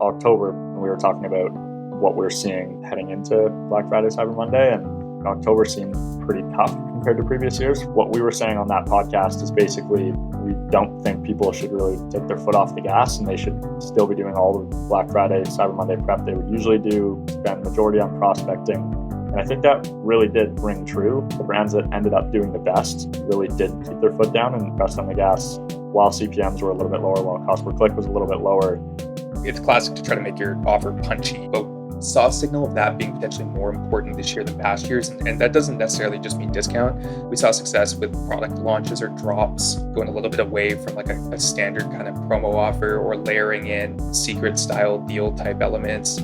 October, we were talking about what we're seeing heading into Black Friday, Cyber Monday, and October seemed pretty tough compared to previous years. What we were saying on that podcast is basically we don't think people should really take their foot off the gas, and they should still be doing all the Black Friday, Cyber Monday prep they would usually do, spend majority on prospecting. And I think that really did ring true. The brands that ended up doing the best really did keep their foot down and press on the gas while CPMs were a little bit lower, while cost per click was a little bit lower. It's classic to try to make your offer punchy, but saw a signal of that being potentially more important this year than past years. And that doesn't necessarily just mean discount. We saw success with product launches or drops, going a little bit away from like a standard kind of promo offer or layering in secret style deal type elements.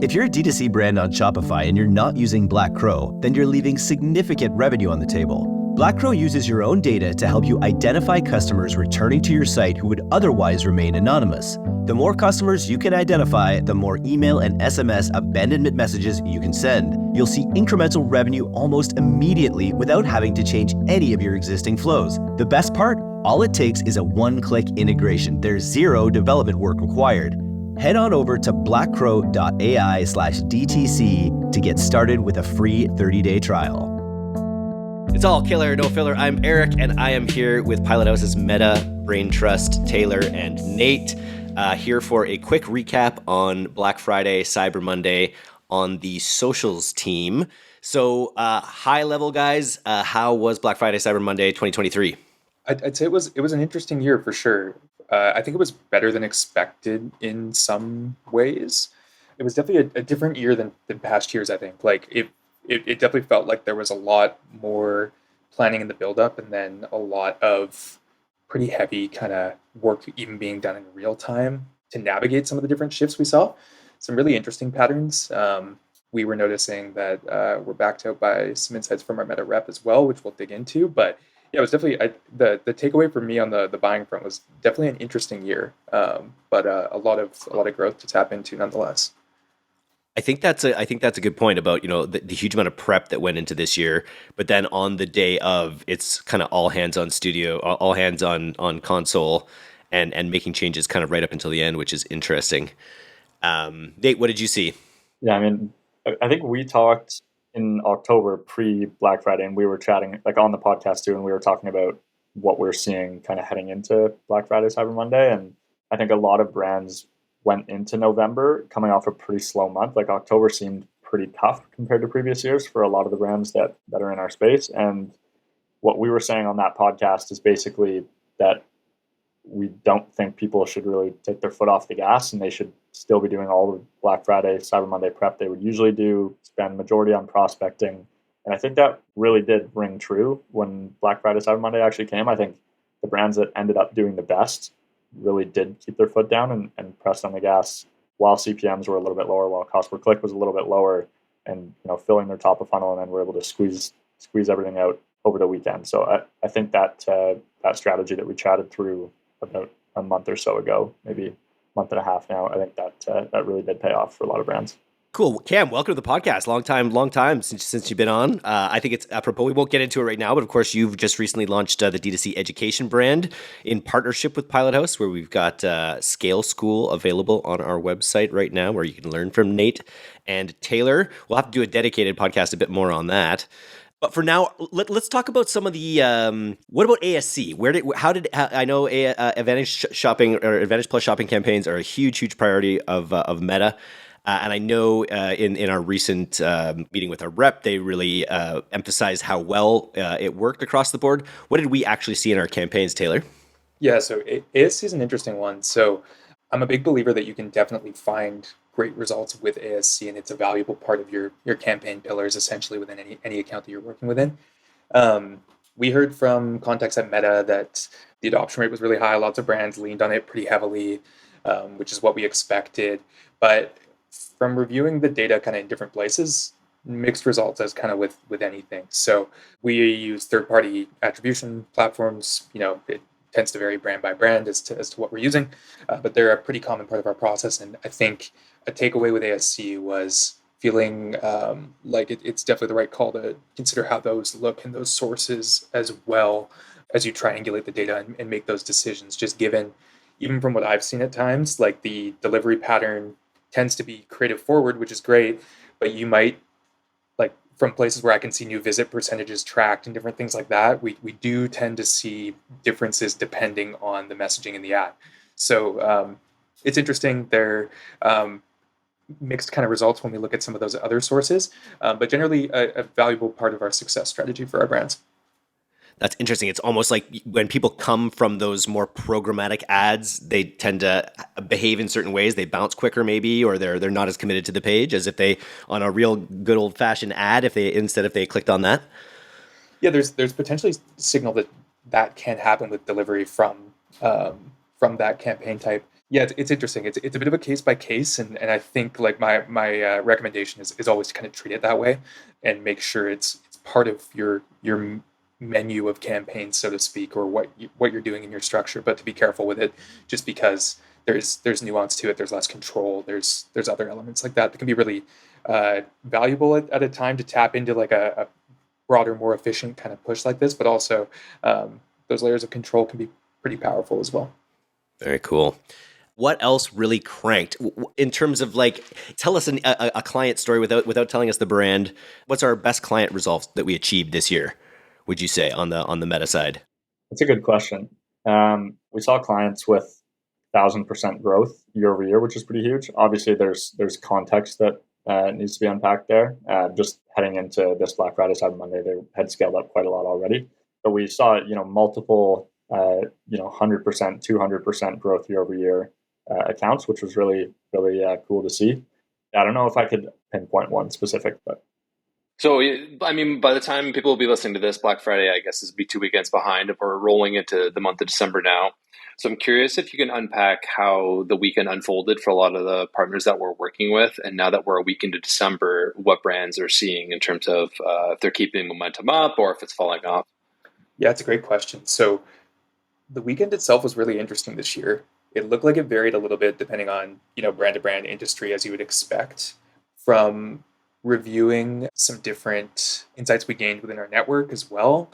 If you're a D2C brand on Shopify and you're not using Black Crow, then you're leaving significant revenue on the table. Black Crow uses your own data to help you identify customers returning to your site who would otherwise remain anonymous. The more customers you can identify, the more email and SMS abandonment messages you can send. You'll see incremental revenue almost immediately without having to change any of your existing flows. The best part? All it takes is a one-click integration. There's zero development work required. Head on over to blackcrow.ai/DTC to get started with a free 30-day trial. It's all killer, no filler. I'm Eric, and I am here with Pilot House's Meta, Brain Trust, Taylor, and Nate, here for a quick recap on Black Friday, Cyber Monday on the socials team. So, high level, guys, how was Black Friday, Cyber Monday 2023? I'd say it was an interesting year for sure. I think it was better than expected in some ways. It was definitely a different year than past years, I think. Like it definitely felt like there was a lot more planning in the build-up and then a lot of pretty heavy kind of work even being done in real time to navigate some of the different shifts we saw. Some really interesting patterns. We were noticing that we're backed out by some insights from our Meta rep as well, which we'll dig into. But yeah, it was definitely the takeaway for me on the buying front was definitely an interesting year, but a lot of growth to tap into nonetheless. I think that's a good point about, the huge amount of prep that went into this year, but then on the day of, it's kind of all hands on studio, all hands on console, and making changes kind of right up until the end, which is interesting. Nate, what did you see? Yeah, I mean, I think we talked in October pre-Black Friday, and we were chatting like on the podcast too, and we were talking about what we're seeing kind of heading into Black Friday, Cyber Monday. And I think a lot of brands went into November coming off a pretty slow month. Like October seemed pretty tough compared to previous years for a lot of the brands that are in our space. And what we were saying on that podcast is basically that we don't think people should really take their foot off the gas, and they should still be doing all the Black Friday, Cyber Monday prep they would usually do, spend majority on prospecting. And I think that really did ring true when Black Friday, Cyber Monday actually came. I think the brands that ended up doing the best really did keep their foot down and pressed on the gas while CPMs were a little bit lower, while cost per click was a little bit lower, and filling their top of funnel, and then we're able to squeeze everything out over the weekend. So I think that that strategy that we chatted through about a month or so ago, maybe a month and a half now, I think that really did pay off for a lot of brands. Cool. Cam, welcome to the podcast. Long time since you've been on. I think it's apropos. We won't get into it right now, but of course, you've just recently launched the D2C education brand in partnership with Pilot House, where we've got Scale School available on our website right now, where you can learn from Nate and Taylor. We'll have to do a dedicated podcast a bit more on that. But for now, let's talk about some of the. What about ASC? I know Advantage Shopping or Advantage Plus shopping campaigns are a huge priority of Meta. And I know in our recent meeting with our rep, they really emphasized how well it worked across the board. What did we actually see in our campaigns, Taylor? Yeah, so ASC is an interesting one. So I'm a big believer that you can definitely find great results with ASC, and it's a valuable part of your campaign pillars, essentially within any account that you're working within. We heard from contacts at Meta that the adoption rate was really high. Lots of brands leaned on it pretty heavily, which is what we expected. But from reviewing the data kind of in different places, mixed results as kind of with anything. So we use third-party attribution platforms. It tends to vary brand by brand as to what we're using, but they're a pretty common part of our process. And I think a takeaway with ASC was feeling like it's definitely the right call to consider how those look in those sources as well as you triangulate the data and make those decisions. Just given, even from what I've seen at times, like the delivery pattern tends to be creative forward, which is great, but you might, like from places where I can see new visit percentages tracked and different things like that, we do tend to see differences depending on the messaging in the ad. So it's interesting. They're mixed kind of results when we look at some of those other sources, but generally a valuable part of our success strategy for our brands. That's interesting. It's almost like when people come from those more programmatic ads, they tend to behave in certain ways. They bounce quicker, maybe, or they're not as committed to the page as if they on a real good old fashioned ad. If they clicked on that. Yeah, there's potentially signal that can happen with delivery from that campaign type. Yeah, it's interesting. It's a bit of a case by case, and I think like my recommendation is always to kind of treat it that way and make sure it's part of your menu of campaigns, so to speak, or what you're doing in your structure. But to be careful with it, just because there's nuance to it, there's less control, there's other elements like that can be really valuable at a time to tap into like a broader, more efficient kind of push like this. But also those layers of control can be pretty powerful as well. Very cool. What else really cranked in terms of like, tell us a client story without telling us the brand. What's our best client results that we achieved this year, would you say, on the Meta side? That's a good question. We saw clients with 1,000% growth year over year, which is pretty huge. Obviously, there's context that needs to be unpacked there. Just heading into this Black Friday, Cyber Monday, they had scaled up quite a lot already. But we saw, multiple, 100%, 200% growth year over year accounts, which was really, really cool to see. I don't know if I could pinpoint one specific, but. So, I mean, by the time people will be listening to this, Black Friday, I guess, is be 2 weekends behind. We're rolling into the month of December now. So I'm curious if you can unpack how the weekend unfolded for a lot of the partners that we're working with. And now that we're a week into December, what brands are seeing in terms of if they're keeping momentum up or if it's falling off? Yeah, it's a great question. So the weekend itself was really interesting this year. It looked like it varied a little bit depending on, brand to brand industry, as you would expect. From reviewing some different insights we gained within our network as well,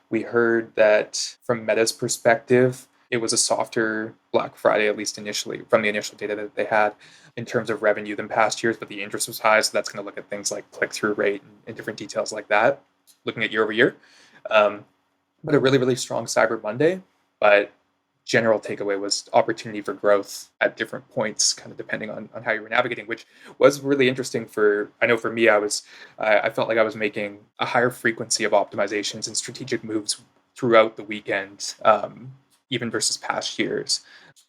we heard that from Meta's perspective, it was a softer Black Friday, at least initially, from the initial data that they had in terms of revenue than past years, but the interest was high. So that's going to look at things like click-through rate and different details like that, looking at year over year. But a really, really strong Cyber Monday. But general takeaway was opportunity for growth at different points, kind of depending on how you were navigating, which was really interesting. I know for me, I felt like I was making a higher frequency of optimizations and strategic moves throughout the weekend, even versus past years.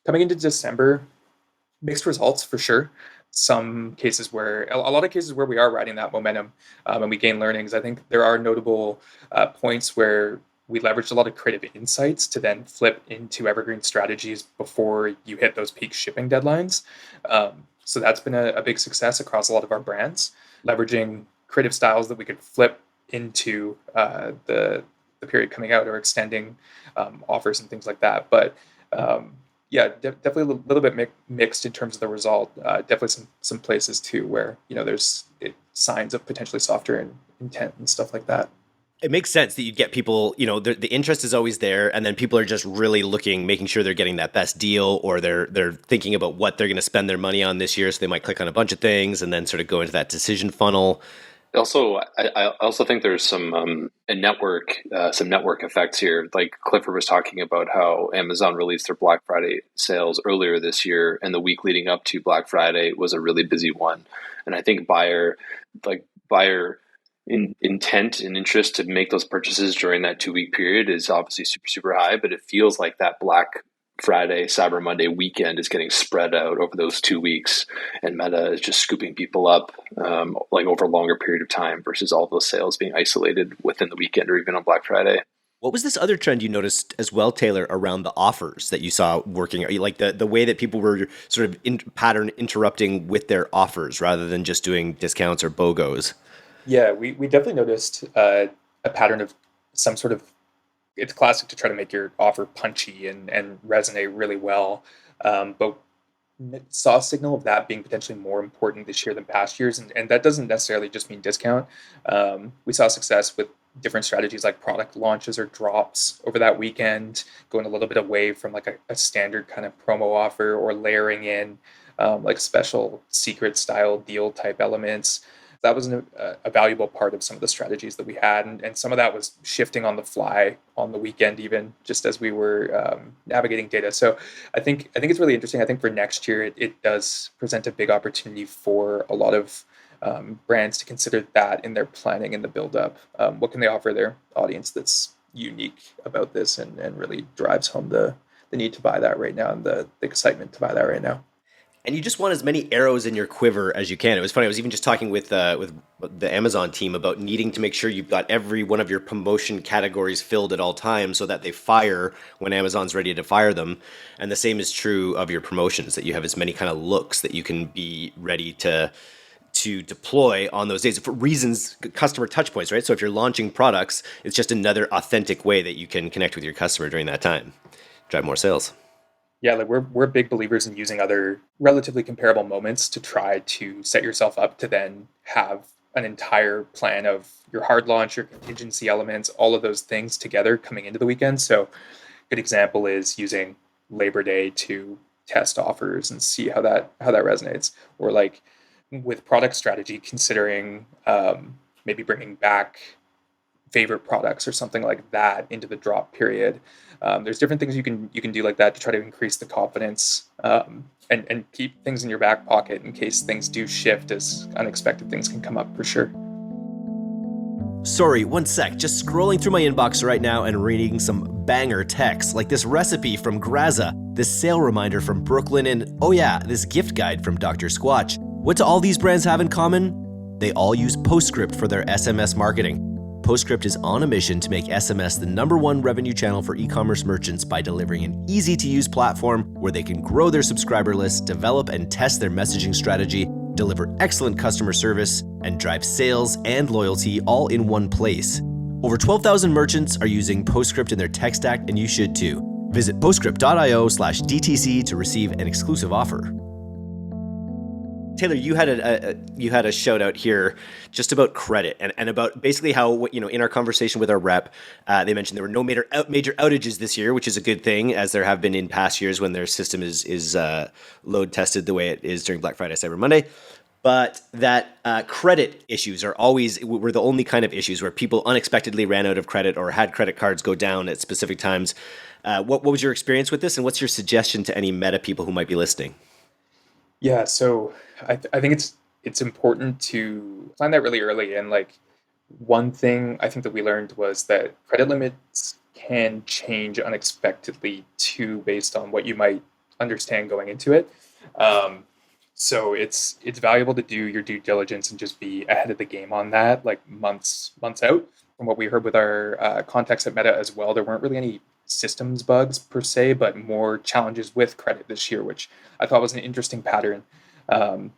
Coming into December, mixed results for sure. A lot of cases where we are riding that momentum and we gain learnings. I think there are notable points where we leveraged a lot of creative insights to then flip into evergreen strategies before you hit those peak shipping deadlines. So that's been a big success across a lot of our brands, leveraging creative styles that we could flip into the period coming out or extending offers and things like that. But definitely a little bit mixed in terms of the result. Definitely some places too where there's signs of potentially softer intent and stuff like that. It makes sense that you'd get people, the interest is always there, and then people are just really making sure they're getting that best deal, or they're thinking about what they're going to spend their money on this year, so they might click on a bunch of things and then sort of go into that decision funnel. Also, I also think there's some network effects here. Like Clifford was talking about how Amazon released their Black Friday sales earlier this year, and the week leading up to Black Friday was a really busy one. And I think buyer intent and interest to make those purchases during that 2-week period is obviously super, super high, but it feels like that Black Friday, Cyber Monday weekend is getting spread out over those 2 weeks, and Meta is just scooping people up like over a longer period of time versus all those sales being isolated within the weekend or even on Black Friday. What was this other trend you noticed as well, Taylor, around the offers that you saw working? Like the way that people were sort of pattern interrupting with their offers rather than just doing discounts or BOGOs? Yeah, we definitely noticed a pattern of some sort of, it's classic to try to make your offer punchy and resonate really well. But saw a signal of that being potentially more important this year than past years. And that doesn't necessarily just mean discount. We saw success with different strategies like product launches or drops over that weekend, going a little bit away from like a standard kind of promo offer or layering in like special secret style deal type elements. That was a valuable part of some of the strategies that we had. And some of that was shifting on the fly on the weekend, even just as we were navigating data. So I think it's really interesting. I think for next year, it does present a big opportunity for a lot of brands to consider that in their planning and the build up. What can they offer their audience that's unique about this and really drives home the need to buy that right now and the excitement to buy that right now. And you just want as many arrows in your quiver as you can. It was funny. I was even just talking with the Amazon team about needing to make sure you've got every one of your promotion categories filled at all times so that they fire when Amazon's ready to fire them. And the same is true of your promotions, that you have as many kind of looks that you can be ready to deploy on those days for reasons, customer touch points, right? So if you're launching products, it's just another authentic way that you can connect with your customer during that time, drive more sales. Yeah, like we're big believers in using other relatively comparable moments to try to set yourself up to then have an entire plan of your hard launch, your contingency elements, all of those things together coming into the weekend. So, good example is using Labor Day to test offers and see how that resonates, or like with product strategy, considering maybe bringing back favorite products or something like that into the drop period. There's different things you can do like that to try to increase the confidence and keep things in your back pocket in case things do shift, as unexpected things can come up for sure. Sorry, one sec. Just scrolling through my inbox right now and reading some banger texts, like this recipe from Graza, this sale reminder from Brooklyn, and oh yeah, this gift guide from Dr. Squatch. What do all these brands have in common? They all use Postscript for their SMS marketing. Postscript is on a mission to make SMS the #1 revenue channel for e-commerce merchants by delivering an easy-to-use platform where they can grow their subscriber list, develop and test their messaging strategy, deliver excellent customer service, and drive sales and loyalty all in one place. Over 12,000 merchants are using Postscript in their tech stack, and you should too. Visit postscript.io/DTC to receive an exclusive offer. Taylor, you had a shout out here just about credit and about basically how, in our conversation with our rep, they mentioned there were no major outages this year, which is a good thing, as there have been in past years when their system is load tested the way it is during Black Friday, Cyber Monday. But that credit issues were the only kind of issues where people unexpectedly ran out of credit or had credit cards go down at specific times. What was your experience with this, and what's your suggestion to any meta people who might be listening? Yeah, so I think it's important to plan that really early. And like one thing I think that we learned was that credit limits can change unexpectedly too, based on what you might understand going into it. So it's valuable to do your due diligence and just be ahead of the game on that, like months out. From what we heard with our contacts at Meta as well, there weren't really any systems bugs per se, but more challenges with credit this year, which I thought was an interesting pattern, and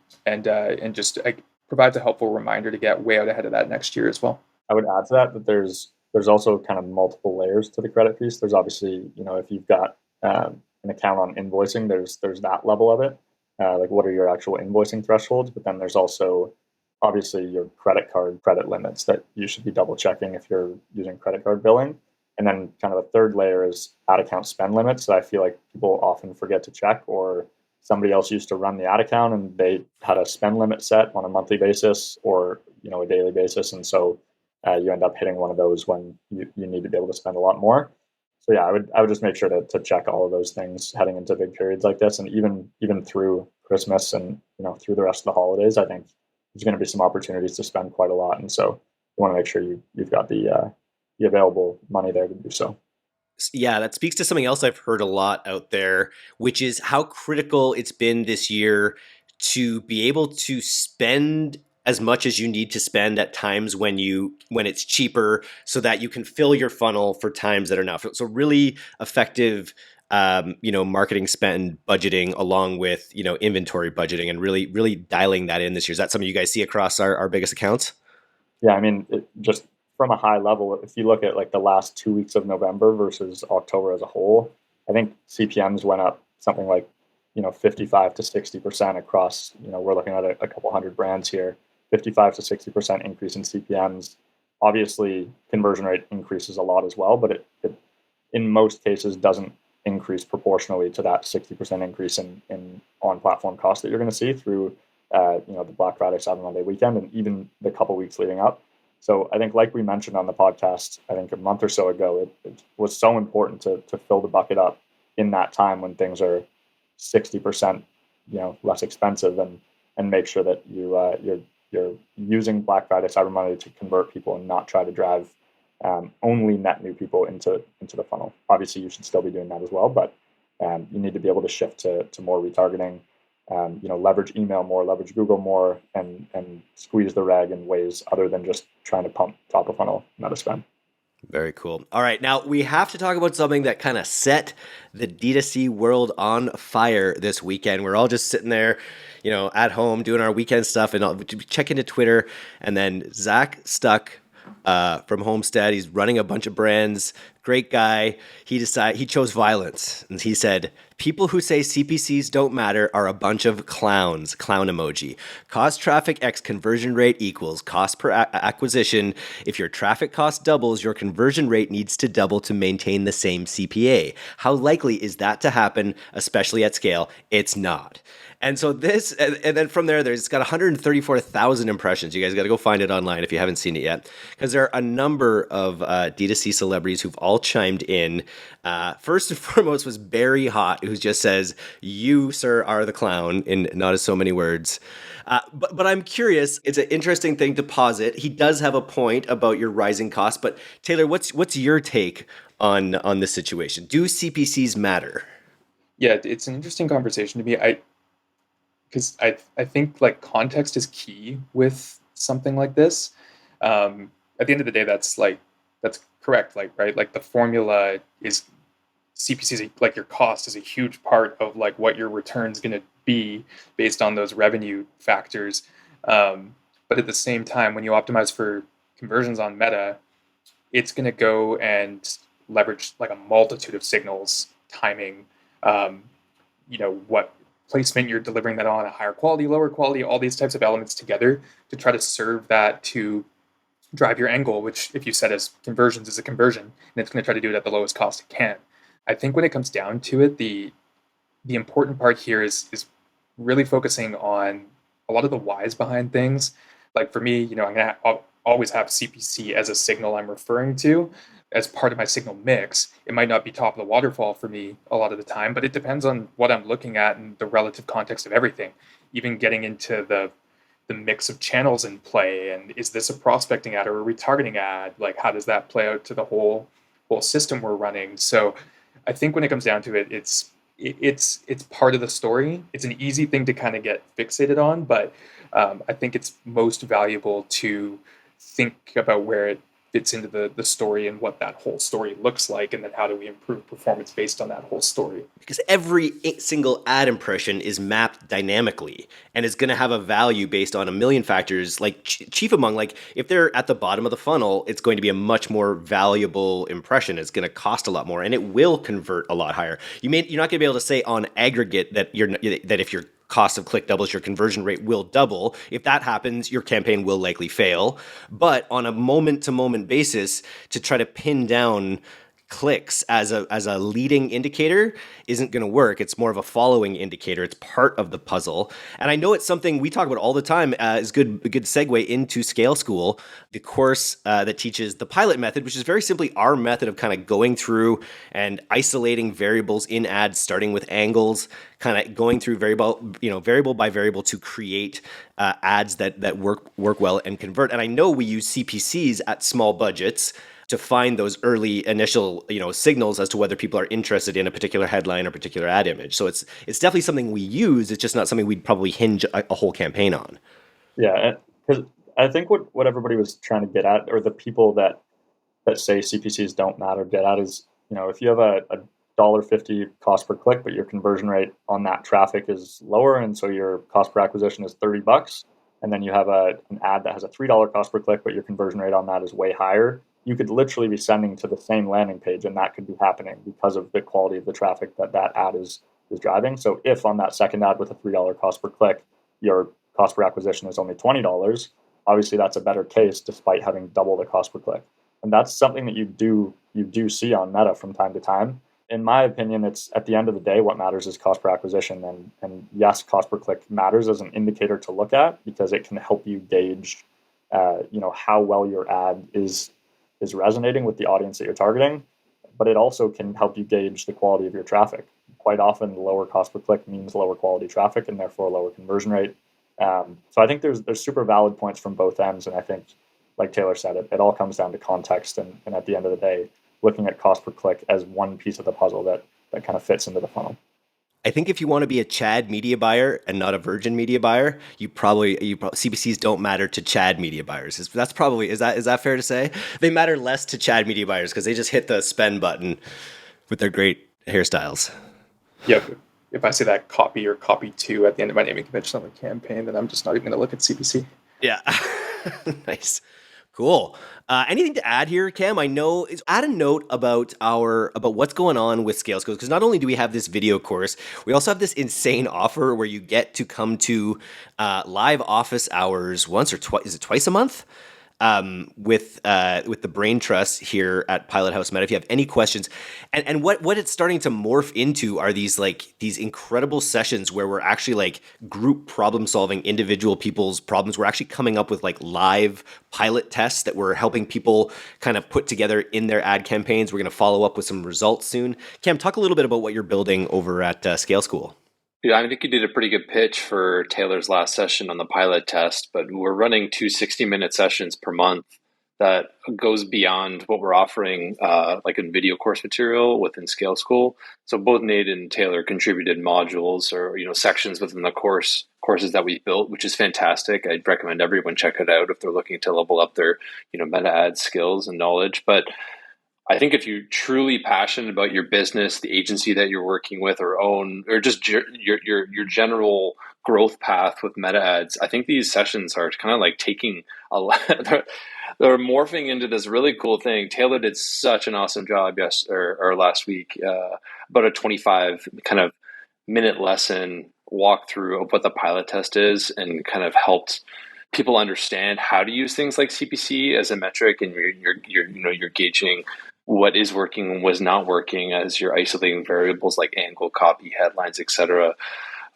just provides a helpful reminder to get way out ahead of that next year as well. I would add to that there's also kind of multiple layers to the credit piece. There's obviously, if you've got an account on invoicing, there's that level of it. Like what are your actual invoicing thresholds? But then there's also obviously your credit card credit limits that you should be double checking if you're using credit card billing. And then kind of a third layer is ad account spend limits that I feel like people often forget to check, or somebody else used to run the ad account and they had a spend limit set on a monthly basis or, a daily basis. And so you end up hitting one of those when you need to be able to spend a lot more. So yeah, I would just make sure to check all of those things heading into big periods like this. And even through Christmas and, through the rest of the holidays, I think there's going to be some opportunities to spend quite a lot. And so you want to make sure you've got the available money there to do so. Yeah, that speaks to something else I've heard a lot out there, which is how critical it's been this year to be able to spend as much as you need to spend at times when it's cheaper, so that you can fill your funnel for times that are not. So really effective, marketing spend budgeting along with, inventory budgeting, and really, really dialing that in this year. Is that something you guys see across our biggest accounts? Yeah, I mean, just from a high level, if you look at like the last 2 weeks of November versus October as a whole, I think CPMs went up something like 55 to 60% across, we're looking at a couple hundred brands here, 55 to 60% increase in CPMs. Obviously, conversion rate increases a lot as well, but it in most cases doesn't increase proportionally to that 60% increase in on-platform cost that you're going to see through the Black Friday, Cyber Monday weekend, and even the couple weeks leading up. So I think, like we mentioned on the podcast, I think a month or so ago, it was so important to fill the bucket up in that time when things are 60% less expensive, and make sure that you're using Black Friday, Cyber Monday to convert people and not try to drive only net new people into the funnel. Obviously, you should still be doing that as well, but you need to be able to shift to more retargeting. Leverage email more, leverage Google more, and squeeze the reg in ways other than just trying to pump top of funnel meta spend. Very cool. All right, now we have to talk about something that kind of set the D2C world on fire this weekend. We're all just sitting there, at home doing our weekend stuff, and I'll check into Twitter, and then Zach Stuck from Homestead, he's running a bunch of brands, great guy. He chose violence, and he said, people who say CPCs don't matter are a bunch of clowns, clown emoji. Cost traffic x conversion rate equals cost per acquisition. If your traffic cost doubles, your conversion rate needs to double to maintain the same CPA. How likely is that to happen, especially at scale? It's not. And so this, and then from there, it's got 134,000 impressions. You guys got to go find it online if you haven't seen it yet, because there are a number of D2C celebrities who've all chimed in. First and foremost was Barry Hott, who just says, "You, sir, are the clown," in not as so many words. But I'm curious. It's an interesting thing to posit. He does have a point about your rising costs. But Taylor, what's your take on this situation? Do CPCs matter? Yeah, it's an interesting conversation to me. Because I think like context is key with something like this. At the end of the day, that's correct. Right? Like the formula is CPCs, like your cost is a huge part of like what your return's going to be based on those revenue factors. But at the same time, when you optimize for conversions on Meta, it's going to go and leverage like a multitude of signals, timing, what placement you're delivering that on, a higher quality, lower quality, all these types of elements together to try to serve that to drive your end goal, which if you set as conversions is a conversion, and it's going to try to do it at the lowest cost it can. I think when it comes down to it, the important part here is really focusing on a lot of the whys behind things. Like for me, I'll always have CPC as a signal I'm referring to as part of my signal mix. It might not be top of the waterfall for me a lot of the time, but it depends on what I'm looking at and the relative context of everything. Even getting into the mix of channels in play, and is this a prospecting ad or a retargeting ad? Like, how does that play out to the whole system we're running? So I think when it comes down to it, it's part of the story. It's an easy thing to kind of get fixated on, but I think it's most valuable to think about where it fits into the story and what that whole story looks like, and then how do we improve performance based on that whole story. Because every single ad impression is mapped dynamically and is going to have a value based on a million factors, like chief among, like if they're at the bottom of the funnel, it's going to be a much more valuable impression. It's going to cost a lot more and it will convert a lot higher. You're not going to be able to say on aggregate that if your cost of click doubles, your conversion rate will double. If that happens, your campaign will likely fail. But on a moment-to-moment basis, to try to pin down clicks as a leading indicator isn't going to work. It's more of a following indicator. It's part of the puzzle. And I know it's something we talk about all the time. Is a good segue into Scale School, the course that teaches the pilot method, which is very simply our method of kind of going through and isolating variables in ads, starting with angles, kind of going through variable by variable to create ads that work well and convert. And I know we use CPCs at small budgets to find those early initial, signals as to whether people are interested in a particular headline or particular ad image. So it's definitely something we use. It's just not something we'd probably hinge a whole campaign on. Yeah, because I think what everybody was trying to get at, or the people that say CPCs don't matter get at, is if you have a $1.50 cost per click, but your conversion rate on that traffic is lower, and so your cost per acquisition is $30, and then you have an ad that has a $3 cost per click, but your conversion rate on that is way higher, you could literally be sending to the same landing page, and that could be happening because of the quality of the traffic that ad is is driving. So if on that second ad with a $3 cost per click, your cost per acquisition is only $20, obviously that's a better case despite having double the cost per click. And that's something that you do see on Meta from time to time. In my opinion, it's at the end of the day, what matters is cost per acquisition. And yes, cost per click matters as an indicator to look at because it can help you gauge, how well your ad is resonating with the audience that you're targeting. But it also can help you gauge the quality of your traffic. Quite often, lower cost per click means lower quality traffic and therefore lower conversion rate. So I think there's super valid points from both ends. And I think, like Taylor said, it all comes down to context. And at the end of the day, looking at cost per click as one piece of the puzzle that kind of fits into the funnel. I think if you want to be a Chad media buyer and not a Virgin media buyer, you probably CPCs don't matter to Chad media buyers. Is that fair to say? They matter less to Chad media buyers because they just hit the spend button with their great hairstyles. Yeah, if I say that copy or copy 2 at the end of my naming convention on the campaign, then I'm just not even going to look at CPC. Yeah. Nice. Cool. Anything to add here, Cam? I know, add a note about what's going on with Scale Schools, because not only do we have this video course, we also have this insane offer where you get to come to live office hours once or twice. Is it twice a month? With the Brain Trust here at Pilot House Meta. If you have any questions, and what it's starting to morph into are these incredible sessions where we're actually like group problem solving individual people's problems. We're actually coming up with like live pilot tests that we're helping people kind of put together in their ad campaigns. We're going to follow up with some results soon. Cam, talk a little bit about what you're building over at Scale School. Yeah, I think you did a pretty good pitch for Taylor's last session on the pilot test, but we're running 2 60-minute sessions per month that goes beyond what we're offering like in video course material within Scale School. So both Nate and Taylor contributed modules or sections within the courses that we built, which is fantastic. I'd recommend everyone check it out if they're looking to level up their meta ad skills and knowledge. But I think if you're truly passionate about your business, the agency that you're working with or just your general growth path with meta ads, I think these sessions are kind of like taking they're morphing into this really cool thing. Taylor did such an awesome job last week, about a 25 kind of minute lesson walkthrough of what the pilot test is and kind of helped people understand how to use things like CPC as a metric, and you're gauging what is working and was not working as you're isolating variables like angle, copy, headlines, etc.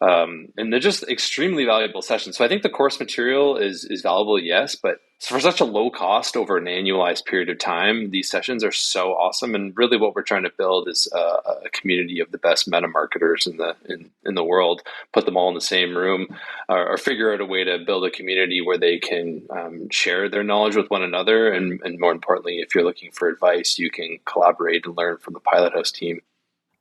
And they're just extremely valuable sessions. So I think the course material is valuable, yes, but for such a low cost over an annualized period of time, these sessions are so awesome. And really what we're trying to build is a community of the best meta marketers in the world, put them all in the same room, or figure out a way to build a community where they can share their knowledge with one another. And more importantly, if you're looking for advice, you can collaborate and learn from the Pilot House team.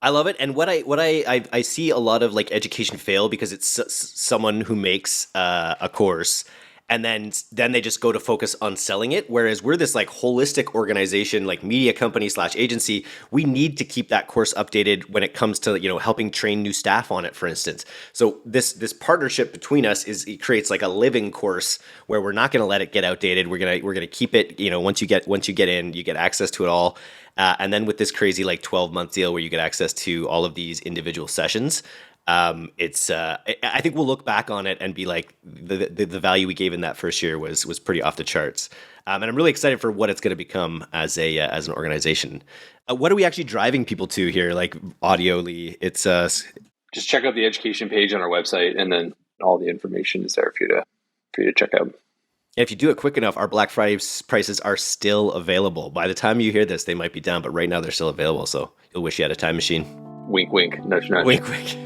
I love it. And what I see a lot of like education fail because it's someone who makes a course and then they just go to focus on selling it. Whereas we're this like holistic organization, like media company / agency. We need to keep that course updated when it comes to, helping train new staff on it, for instance. So this partnership between us it creates like a living course where we're not going to let it get outdated. We're going to keep it, once you get in, you get access to it all. And then with this crazy like 12-month deal where you get access to all of these individual sessions, I think we'll look back on it and be like the value we gave in that first year was pretty off the charts. And I'm really excited for what it's going to become as an organization. What are we actually driving people to here, like audioly? It's just check out the education page on our website, and then all the information is there for you to check out. If you do it quick enough, our Black Friday prices are still available. By the time you hear this, they might be down, but right now they're still available. So you'll wish you had a time machine. Wink, wink, nudge, nudge. Wink, wink.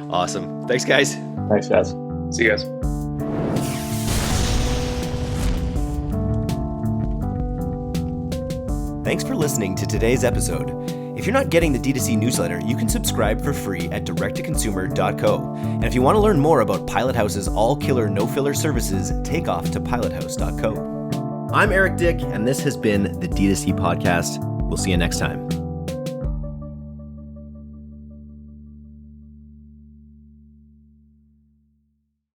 Awesome. Thanks, guys. Thanks, guys. See you guys. Thanks for listening to today's episode. If you're not getting the D2C newsletter, you can subscribe for free at directtoconsumer.co. And if you want to learn more about Pilot House's all-killer, no-filler services, take off to pilothouse.co. I'm Eric Dick, and this has been the D2C Podcast. We'll see you next time.